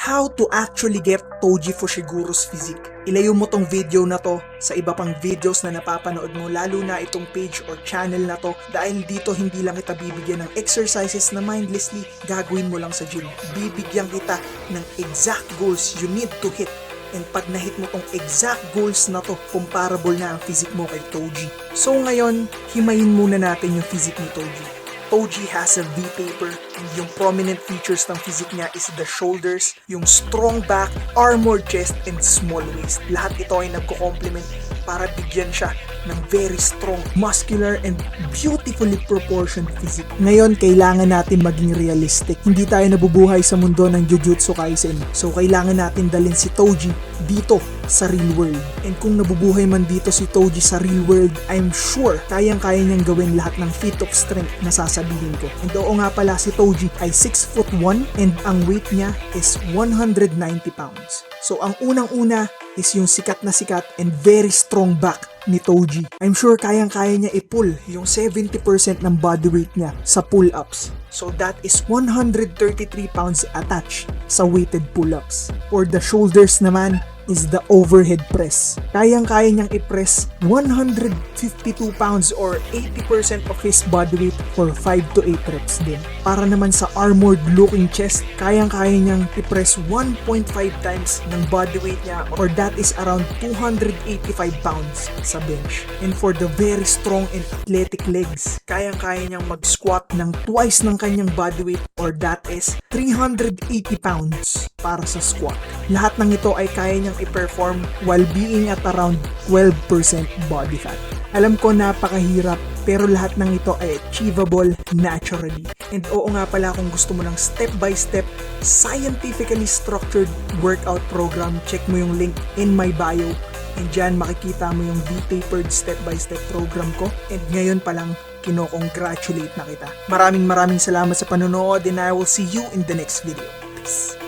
How to actually get Toji Fushiguro's physique. Ilayo mo tong video na to sa iba pang videos na napapanood mo, lalo na itong page or channel na to, dahil dito hindi lang kita bibigyan ng exercises na mindlessly gagawin mo lang sa gym. Bibigyan kita ng exact goals you need to hit. And pag na-hit mo tong exact goals na to, comparable na ang physique mo kay Toji. So ngayon, himayin muna natin yung physique ni Toji. Toji has a V-taper, and yung prominent features ng physique niya is the shoulders, yung strong back, armored chest, and small waist. Lahat ito ay nagko-complement para bigyan siya ng very strong, muscular, and beautifully proportioned physique. Ngayon, kailangan natin maging realistic. Hindi tayo nabubuhay sa mundo ng Jujutsu Kaisen. So, kailangan natin dalhin si Toji dito sa real world. And kung nabubuhay man dito si Toji sa real world, I'm sure kayang-kaya niyang gawin lahat ng feat of strength na sasabihin ko. And oo nga pala, si Toji ay 6'1" and ang weight niya is 190 pounds. So ang unang-una is yung sikat na sikat and very strong back ni Toji. I'm sure kayang-kaya niya i-pull yung 70% ng body weight niya sa pull-ups. So that is 133 pounds attached sa weighted pull-ups. For the shoulders naman is the overhead press. Kayang-kaya niyang i-press 152 pounds or 80% of his body weight for 5 to 8 reps din. Para naman sa armored looking chest, kayang-kaya niyang i-press 1.5 times ng body weight niya, or that is around 285 pounds sa bench. And for the very strong and athletic legs, kayang-kaya niyang mag-squat ng twice ng kanyang body weight, or that is 380 pounds para sa squat. Lahat ng ito ay kaya niyang i-perform while being at around 12% body fat. Alam ko napakahirap, pero lahat ng ito ay achievable naturally. And oo nga pala, kung gusto mo ng step-by-step, scientifically structured workout program, check mo yung link in my bio. And dyan makikita mo yung V-tapered step-by-step program ko. And ngayon pa lang, kino-congratulate na kita. Maraming salamat sa panonood, and I will see you in the next video. Peace.